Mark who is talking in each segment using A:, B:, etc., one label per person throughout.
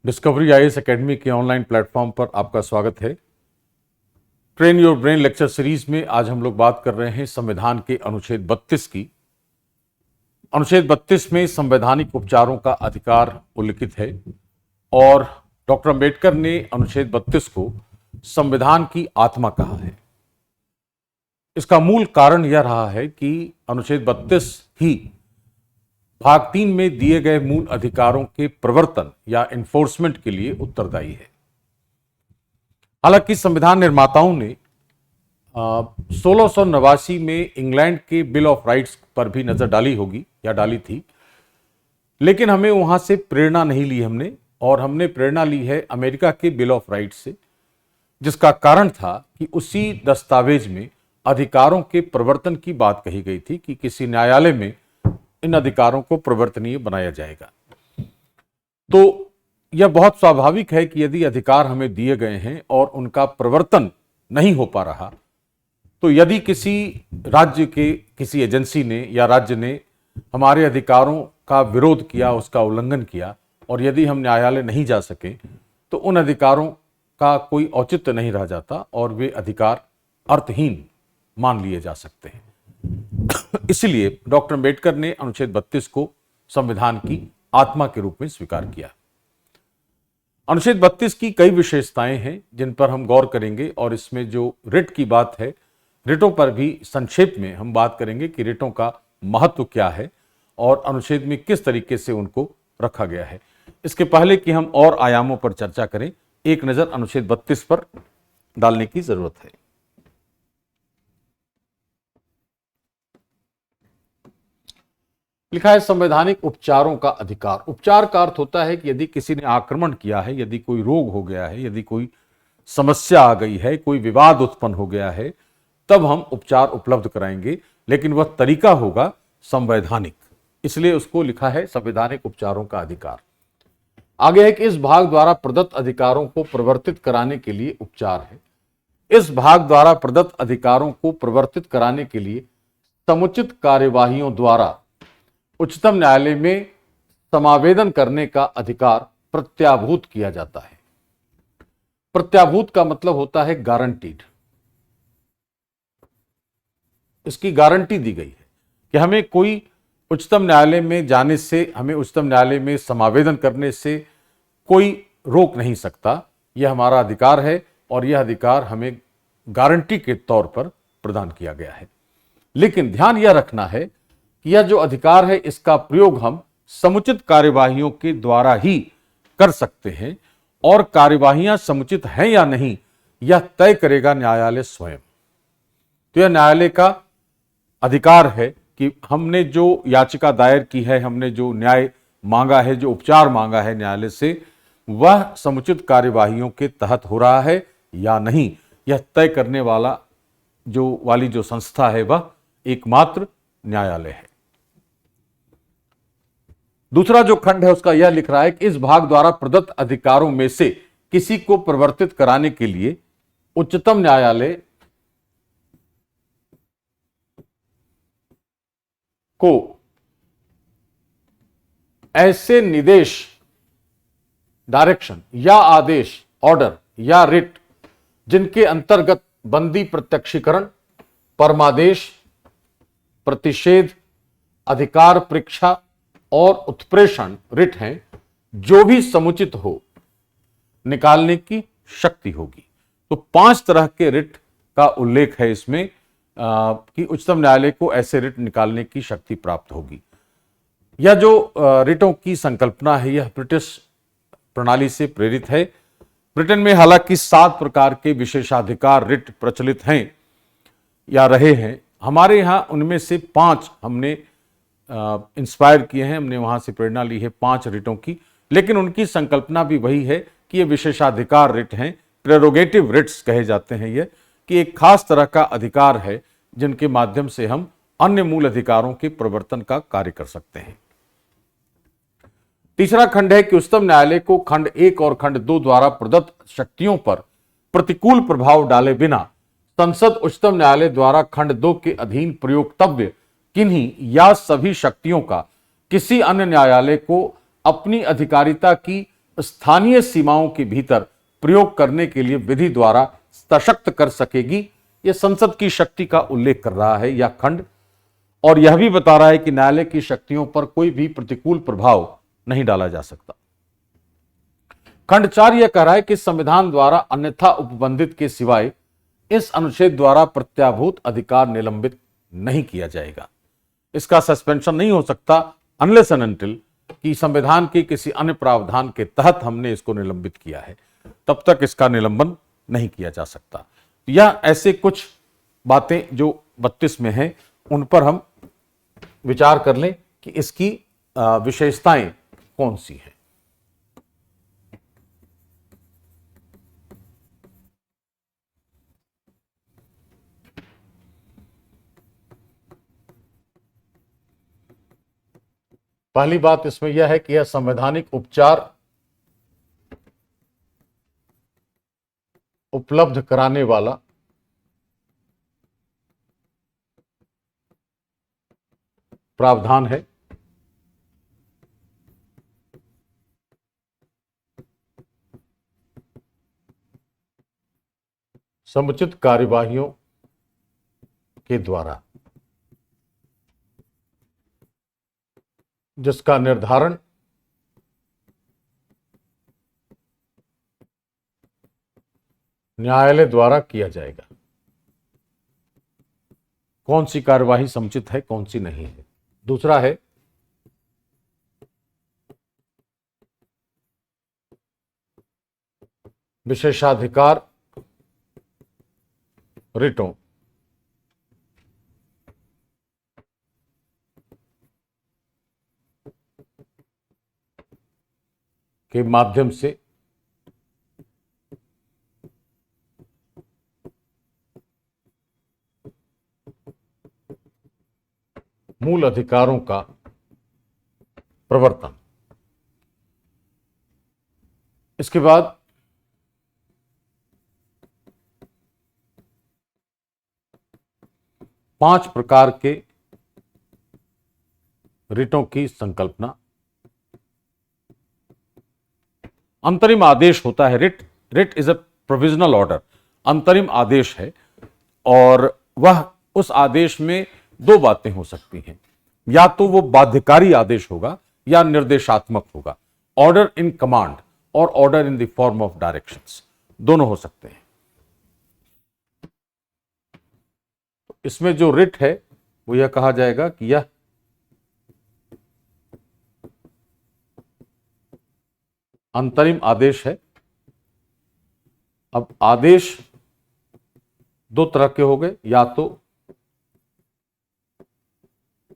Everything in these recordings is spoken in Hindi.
A: डिस्कवरी आईएएस एकेडमी के ऑनलाइन प्लेटफॉर्म पर आपका स्वागत है। Train your brain lecture series में आज हम लोग बात कर रहे हैं संविधान के अनुच्छेद 32 की। अनुच्छेद 32 में संवैधानिक उपचारों का अधिकार उल्लिखित है और डॉक्टर अंबेडकर ने अनुच्छेद 32 को संविधान की आत्मा कहा है। इसका मूल कारण यह रहा है कि अनुच्छेद 32 ही भाग 3 में दिए गए मूल अधिकारों के प्रवर्तन या एनफोर्समेंट के लिए उत्तरदायी है। हालांकि संविधान निर्माताओं ने 1689 में इंग्लैंड के बिल ऑफ राइट्स पर भी नजर डाली होगी या डाली थी, लेकिन हमें वहां से प्रेरणा नहीं ली और हमने प्रेरणा ली है अमेरिका के बिल ऑफ राइट्स से, जिसका कारण था कि उसी दस्तावेज में अधिकारों के प्रवर्तन की बात कही गई थी कि किसी न्यायालय में इन अधिकारों को प्रवर्तनीय बनाया जाएगा। तो यह बहुत स्वाभाविक है कि यदि अधिकार हमें दिए गए हैं और उनका प्रवर्तन नहीं हो पा रहा, तो यदि किसी राज्य के किसी एजेंसी ने या राज्य ने हमारे अधिकारों का विरोध किया, उसका उल्लंघन किया, और यदि हम न्यायालय नहीं जा सके तो उन अधिकारों का कोई औचित्य नहीं रह जाता और वे अधिकार अर्थहीन मान लिए जा सकते हैं। इसलिए डॉक्टर अंबेडकर ने अनुच्छेद 32 को संविधान की आत्मा के रूप में स्वीकार किया। अनुच्छेद 32 की कई विशेषताएं हैं जिन पर हम गौर करेंगे और इसमें जो रिट की बात है, रिटों पर भी संक्षेप में हम बात करेंगे कि रिटों का महत्व क्या है और अनुच्छेद में किस तरीके से उनको रखा गया है। इसके पहले कि हम और आयामों पर चर्चा करें, एक नजर अनुच्छेद 32 पर डालने की जरूरत है। लिखा है संवैधानिक उपचारों का अधिकार। उपचार का अर्थ होता है कि यदि किसी ने आक्रमण किया है, यदि कोई रोग हो गया है, यदि कोई समस्या आ गई है, कोई विवाद उत्पन्न हो गया है, तब हम उपचार उपलब्ध कराएंगे, लेकिन वह तरीका होगा संवैधानिक। इसलिए उसको लिखा है संवैधानिक उपचारों का अधिकार। आगे है कि इस भाग द्वारा प्रदत्त अधिकारों को प्रवर्तित कराने के लिए उपचार है। इस भाग द्वारा प्रदत्त अधिकारों को प्रवर्तित कराने के लिए समुचित कार्यवाहियों द्वारा उच्चतम न्यायालय में समावेदन करने का अधिकार प्रत्याभूत किया जाता है। प्रत्याभूत का मतलब होता है गारंटीड। इसकी गारंटी दी गई है कि हमें कोई उच्चतम न्यायालय में जाने से, हमें उच्चतम न्यायालय में समावेदन करने से कोई रोक नहीं सकता। यह हमारा अधिकार है और यह अधिकार हमें गारंटी के तौर पर प्रदान किया गया है। लेकिन ध्यान यह रखना है कि यह जो अधिकार है, इसका प्रयोग हम समुचित कार्यवाहियों के द्वारा ही कर सकते हैं और कार्यवाहियां समुचित हैं या नहीं, यह तय करेगा न्यायालय स्वयं। तो यह न्यायालय का अधिकार है कि हमने जो याचिका दायर की है, हमने जो न्याय मांगा है, जो उपचार मांगा है न्यायालय से, वह समुचित कार्यवाहियों के तहत हो रहा है या नहीं, यह तय करने वाला जो संस्था है वह एकमात्र न्यायालय है। दूसरा जो खंड है उसका यह लिख रहा है कि इस भाग द्वारा प्रदत्त अधिकारों में से किसी को प्रवर्तित कराने के लिए उच्चतम न्यायालय को ऐसे निर्देश, डायरेक्शन या आदेश, ऑर्डर या रिट जिनके अंतर्गत बंदी प्रत्यक्षीकरण, परमादेश, प्रतिषेध, अधिकार परीक्षा और उत्प्रेषण रिट हैं, जो भी समुचित हो, निकालने की शक्ति होगी। तो 5 तरह के रिट का उल्लेख है इसमें कि उच्चतम न्यायालय को ऐसे रिट निकालने की शक्ति प्राप्त होगी। यह जो रिटों की संकल्पना है, यह ब्रिटिश प्रणाली से प्रेरित है। ब्रिटेन में हालांकि 7 प्रकार के विशेषाधिकार रिट प्रचलित हैं या रहे हैं। हमारे यहां उनमें से 5 हमने इंस्पायर किए हैं, हमने वहां से प्रेरणा ली है 5 रिटों की, लेकिन उनकी संकल्पना भी वही है कि ये विशेषाधिकार रिट हैं, प्रेरोगेटिव रिट्स कहे जाते हैं। ये कि एक खास तरह का अधिकार है जिनके माध्यम से हम अन्य मूल अधिकारों के प्रवर्तन का कार्य कर सकते हैं। तीसरा खंड है कि उच्चतम न्यायालय को खंड 1 और खंड 2 द्वारा प्रदत्त शक्तियों पर प्रतिकूल प्रभाव डाले बिना संसद उच्चतम न्यायालय द्वारा खंड 2 के अधीन प्रयोक्तव्य किन्हीं या सभी शक्तियों का किसी अन्य न्यायालय को अपनी अधिकारिता की स्थानीय सीमाओं के भीतर प्रयोग करने के लिए विधि द्वारा सशक्त कर सकेगी। यह संसद की शक्ति का उल्लेख कर रहा है यह खंड, और यह भी बता रहा है कि न्यायालय की शक्तियों पर कोई भी प्रतिकूल प्रभाव नहीं डाला जा सकता। खंड 4 यह कह रहा है कि संविधान द्वारा अन्यथा उपबंधित के सिवाय इस अनुच्छेद द्वारा प्रत्याभूत अधिकार निलंबित नहीं किया जाएगा। इसका सस्पेंशन नहीं हो सकता अनलेस एंड अनटिल कि संविधान के किसी अन्य प्रावधान के तहत हमने इसको निलंबित किया है, तब तक इसका निलंबन नहीं किया जा सकता। यह ऐसे कुछ बातें जो 32 में हैं उन पर हम विचार कर लें कि इसकी विशेषताएं कौन सी हैं। पहली बात इसमें यह है कि यह संवैधानिक उपचार उपलब्ध कराने वाला प्रावधान है। समुचित कार्यवाहियों के द्वारा जिसका निर्धारण न्यायालय द्वारा किया जाएगा। कौन सी कार्यवाही समुचित है, कौन सी नहीं है। दूसरा है विशेषाधिकार रिटों के माध्यम से मूल अधिकारों का प्रवर्तन। इसके बाद पांच प्रकार के रिटों की संकल्पना। अंतरिम आदेश होता है writ. Writ is a provisional order, अंतरिम आदेश है, और वह उस आदेश में दो बातें हो सकती हैं, या तो वो बाध्यकारी आदेश होगा या निर्देशात्मक होगा। ऑर्डर इन कमांड और order in the form of directions, दोनों हो सकते हैं। इसमें जो रिट है वो यह कहा जाएगा कि यह अंतरिम आदेश है। अब आदेश दो तरह के हो गए, या तो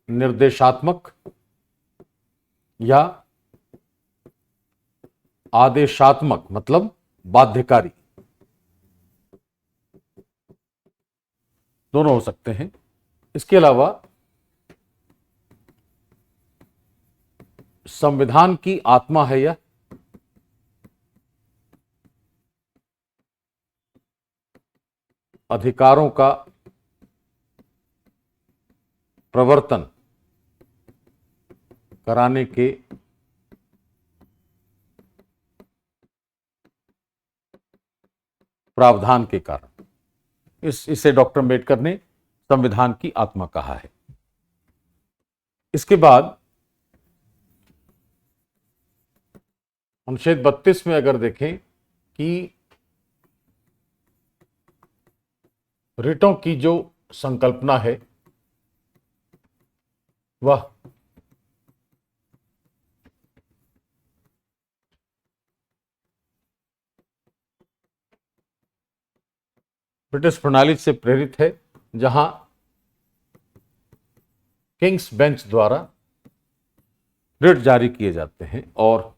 A: निर्देशात्मक या आदेशात्मक, मतलब बाध्यकारी, दोनों हो सकते हैं। इसके अलावा संविधान की आत्मा है यह, अधिकारों का प्रवर्तन कराने के प्रावधान के कारण इसे डॉक्टर अम्बेडकर ने संविधान की आत्मा कहा है। इसके बाद अनुच्छेद 32 में अगर देखें कि रिटों की जो संकल्पना है वह ब्रिटिश प्रणाली से प्रेरित है, जहां किंग्स बेंच द्वारा रिट जारी किए जाते हैं और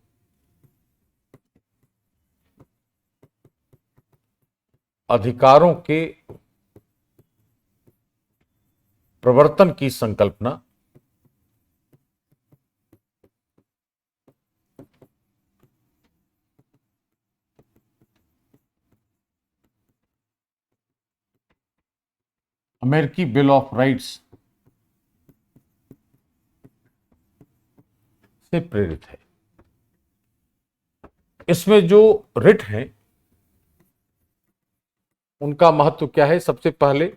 A: अधिकारों के प्रवर्तन की संकल्पना अमेरिकी बिल ऑफ राइट्स से प्रेरित है। इसमें जो रिट हैं उनका महत्व क्या है? सबसे पहले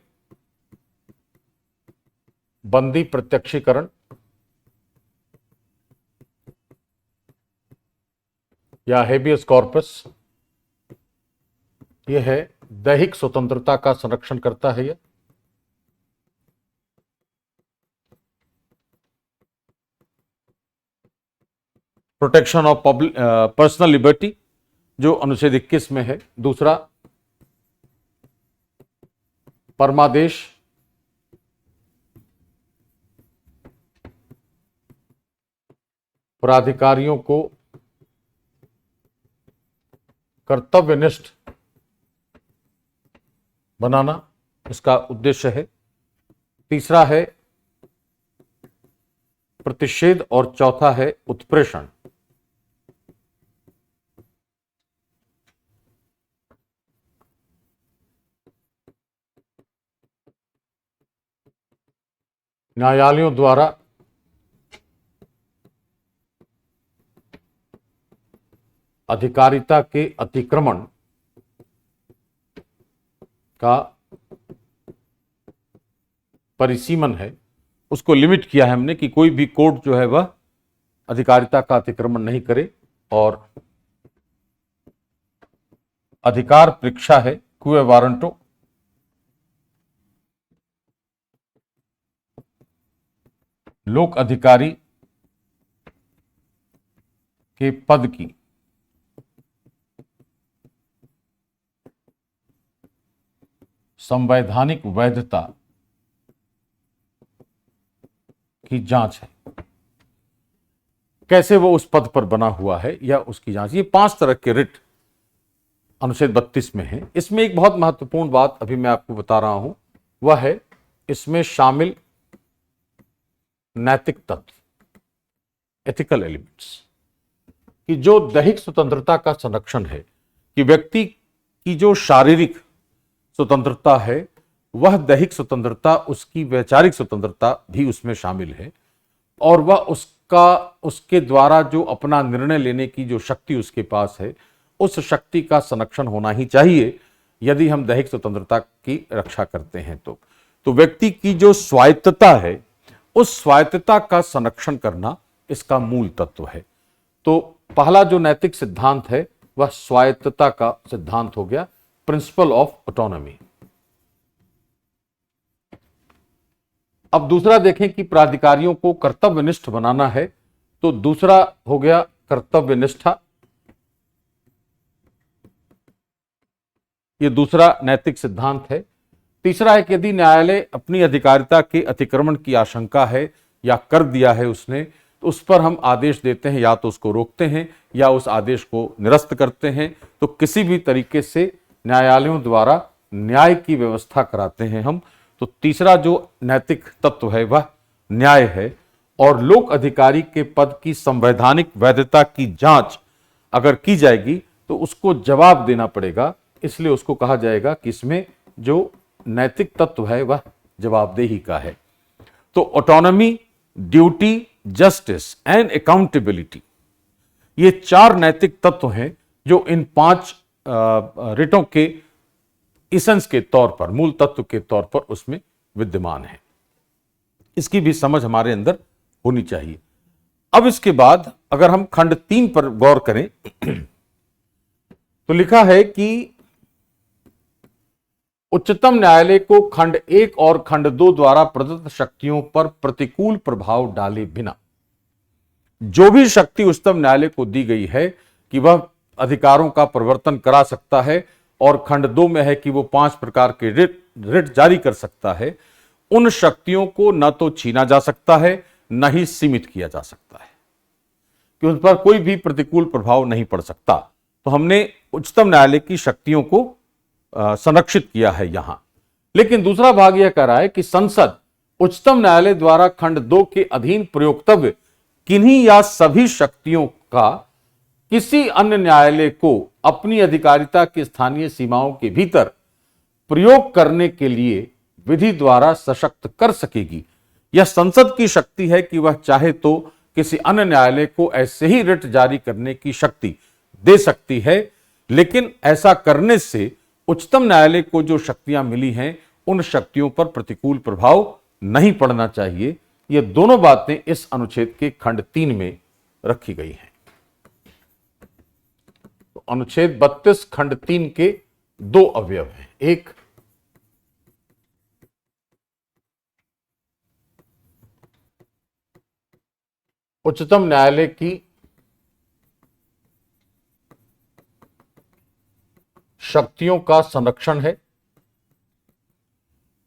A: बंदी प्रत्यक्षीकरण या हेबियस कॉर्पस, यह है दैहिक स्वतंत्रता का संरक्षण करता है। यह protection of public personal liberty जो अनुच्छेद 21 में है। दूसरा परमादेश, प्राधिकारियों को कर्तव्यनिष्ठ बनाना, इसका उद्देश्य है। तीसरा है प्रतिषेध और चौथा है उत्प्रेषण। न्यायालयों द्वारा अधिकारिता के अतिक्रमण का परिसीमन है, उसको लिमिट किया है हमने कि कोई भी कोर्ट जो है वह अधिकारिता का अतिक्रमण नहीं करे। और अधिकार परीक्षा है क्वे वारंटो, लोक अधिकारी के पद की संवैधानिक वैधता की जांच है, कैसे वो उस पद पर बना हुआ है या उसकी जांच। ये 5 तरह के रिट अनुच्छेद 32 में है। इसमें एक बहुत महत्वपूर्ण बात अभी मैं आपको बता रहा हूं, वह है इसमें शामिल नैतिक तत्व, एथिकल एलिमेंट्स, कि जो दैहिक स्वतंत्रता का संरक्षण है, कि व्यक्ति की जो शारीरिक स्वतंत्रता है वह दैहिक स्वतंत्रता, उसकी वैचारिक स्वतंत्रता भी उसमें शामिल है, और वह उसके द्वारा जो अपना निर्णय लेने की जो शक्ति उसके पास है, उस शक्ति का संरक्षण होना ही चाहिए यदि हम दैहिक स्वतंत्रता की रक्षा करते हैं। तो व्यक्ति की जो स्वायत्तता है, उस स्वायत्तता का संरक्षण करना इसका मूल तत्व है। तो पहला जो नैतिक सिद्धांत है वह स्वायत्तता का सिद्धांत हो गया, प्रिंसिपल ऑफ ऑटोनॉमी। अब दूसरा देखें कि प्राधिकारियों को कर्तव्यनिष्ठ बनाना है, तो दूसरा हो गया कर्तव्यनिष्ठा। यह दूसरा नैतिक सिद्धांत है। तीसरा है कि यदि न्यायालय अपनी अधिकारिता के अतिक्रमण की आशंका है या कर दिया है उसने, तो उस पर हम आदेश देते हैं, या तो उसको रोकते हैं या उस आदेश को निरस्त करते हैं। तो किसी भी तरीके से न्यायालयों द्वारा न्याय की व्यवस्था कराते हैं हम। तो तीसरा जो नैतिक तत्व है वह न्याय है। और लोक अधिकारी के पद की संवैधानिक वैधता की जांच अगर की जाएगी तो उसको जवाब देना पड़ेगा, इसलिए उसको कहा जाएगा कि इसमें जो नैतिक तत्व है वह जवाबदेही का है। तो autonomy, duty, justice and accountability, ये 4 नैतिक तत्व हैं जो इन 5 रिटों के इसेंस के तौर पर, मूल तत्व के तौर पर उसमें विद्यमान है। इसकी भी समझ हमारे अंदर होनी चाहिए। अब इसके बाद अगर हम खंड 3 पर गौर करें तो लिखा है कि उच्चतम न्यायालय को खंड 1 और खंड 2 द्वारा प्रदत्त शक्तियों पर प्रतिकूल प्रभाव डाले बिना जो भी शक्ति उच्चतम न्यायालय को दी गई है कि वह अधिकारों का परिवर्तन करा सकता है, और खंड 2 में है कि वो 5 प्रकार के रिट जारी कर सकता है, उन शक्तियों को न तो छीना जा सकता है न ही सीमित किया जा सकता है, कि उन पर कोई भी प्रतिकूल प्रभाव नहीं पड़ सकता। तो हमने उच्चतम न्यायालय की शक्तियों को संरक्षित किया है यहां। लेकिन दूसरा भाग यह कह रहा है कि संसद उच्चतम न्यायालय द्वारा खंड 2 के अधीन प्रयोक्तव्य किन्हीं या सभी शक्तियों का किसी अन्य न्यायालय को अपनी अधिकारिता की स्थानीय सीमाओं के भीतर प्रयोग करने के लिए विधि द्वारा सशक्त कर सकेगी। यह संसद की शक्ति है कि वह चाहे तो किसी अन्य न्यायालय को ऐसे ही रिट जारी करने की शक्ति दे सकती है, लेकिन ऐसा करने से उच्चतम न्यायालय को जो शक्तियां मिली हैं उन शक्तियों पर प्रतिकूल प्रभाव नहीं पड़ना चाहिए। ये दोनों बातें इस अनुच्छेद के खंड 3 में रखी गई हैं। तो अनुच्छेद 32 खंड 3 के दो अवयव हैं। एक, उच्चतम न्यायालय की शक्तियों का संरक्षण है,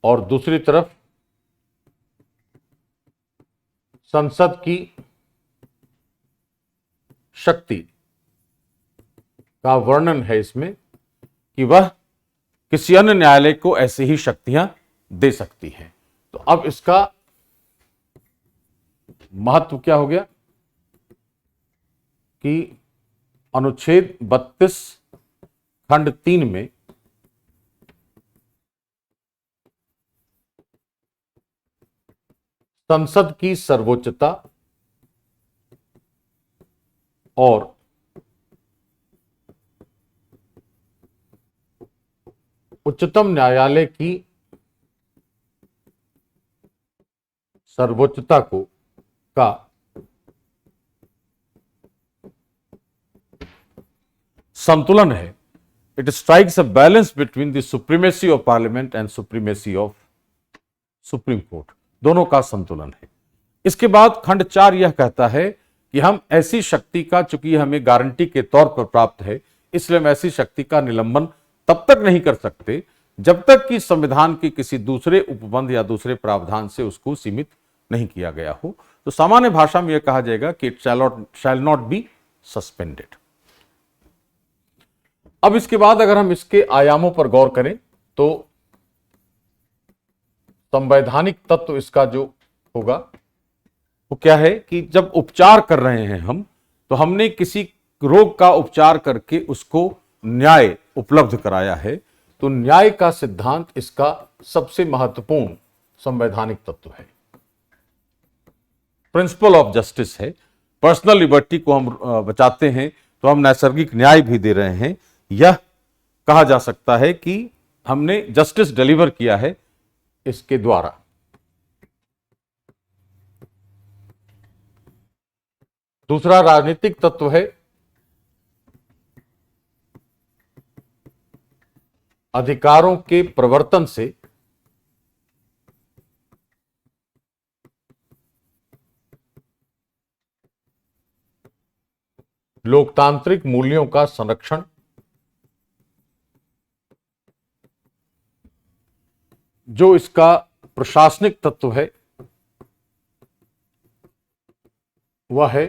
A: और दूसरी तरफ संसद की शक्ति का वर्णन है इसमें कि वह किसी अन्य न्यायालय को ऐसी ही शक्तियां दे सकती है। तो अब इसका महत्व क्या हो गया कि अनुच्छेद 32 खंड 3 में संसद की सर्वोच्चता और उच्चतम न्यायालय की सर्वोच्चता का संतुलन है। It strikes a balance between the supremacy of parliament and supremacy of supreme court, दोनों का संतुलन है। इसके बाद खंड 4 यह कहता है कि हम ऐसी शक्ति का, चूंकि हमें गारंटी के तौर पर प्राप्त है, इसलिए हम ऐसी शक्ति का निलंबन तब तक नहीं कर सकते जब तक कि संविधान के किसी दूसरे उपबंध या दूसरे प्रावधान से उसको सीमित नहीं किया गया हो। तो सामान्य भाषा में यह कहा जाएगा कि it shall not be suspended. अब इसके बाद अगर हम इसके आयामों पर गौर करें तो संवैधानिक तत्व इसका जो होगा वो क्या है कि जब उपचार कर रहे हैं हम, तो हमने किसी रोग का उपचार करके उसको न्याय उपलब्ध कराया है, तो न्याय का सिद्धांत इसका सबसे महत्वपूर्ण संवैधानिक तत्व है। प्रिंसिपल ऑफ जस्टिस है। पर्सनल लिबर्टी को हम बचाते हैं तो हम नैसर्गिक न्याय भी दे रहे हैं। यह कहा जा सकता है कि हमने जस्टिस डिलीवर किया है इसके द्वारा। दूसरा राजनीतिक तत्व है अधिकारों के प्रवर्तन से लोकतांत्रिक मूल्यों का संरक्षण। जो इसका प्रशासनिक तत्व है वह है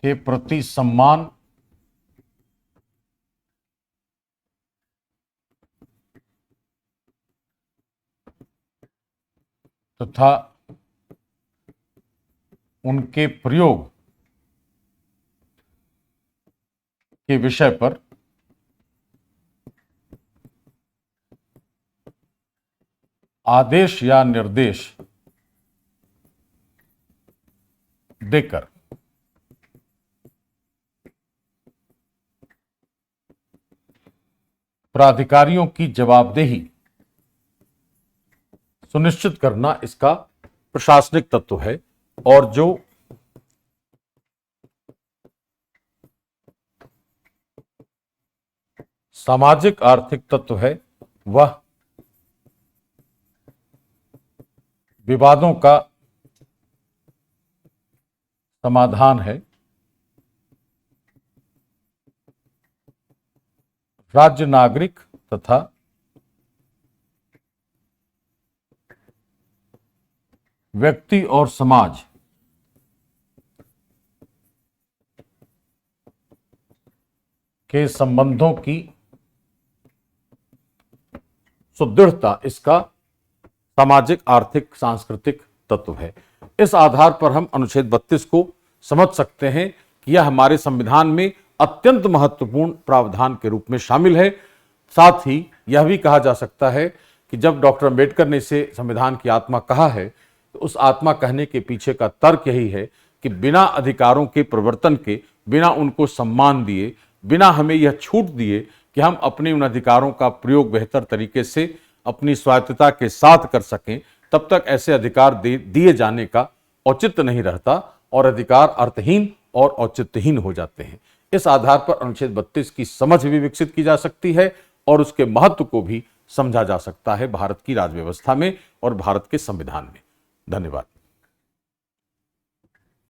A: के प्रति सम्मान तथा उनके प्रयोग के विषय पर आदेश या निर्देश देकर प्राधिकारियों की जवाबदेही सुनिश्चित करना इसका प्रशासनिक तत्व है। और जो सामाजिक आर्थिक तत्व है वह विवादों का समाधान है। राज्य, नागरिक तथा व्यक्ति और समाज के संबंधों की सुदृढ़ता इसका सामाजिक, आर्थिक, सांस्कृतिक तत्व है। इस आधार पर हम अनुच्छेद 32 को समझ सकते हैं कि यह हमारे संविधान में अत्यंत महत्वपूर्ण प्रावधान के रूप में शामिल है। साथ ही यह भी कहा जा सकता है कि जब डॉक्टर अंबेडकर ने इसे संविधान की आत्मा कहा है तो उस आत्मा कहने के पीछे का तर्क यही है कि बिना अधिकारों के प्रवर्तन के, बिना उनको सम्मान दिए, बिना हमें यह छूट दिए कि हम अपने उन अधिकारों का प्रयोग बेहतर तरीके से अपनी स्वायत्तता के साथ कर सकें, तब तक ऐसे अधिकार दिए जाने का औचित्य नहीं रहता और अधिकार अर्थहीन और औचित्यहीन हो जाते हैं। इस आधार पर अनुच्छेद 32 की समझ भी विकसित की जा सकती है और उसके महत्व को भी समझा जा सकता है भारत की राज्य व्यवस्था में और भारत के संविधान में। धन्यवाद।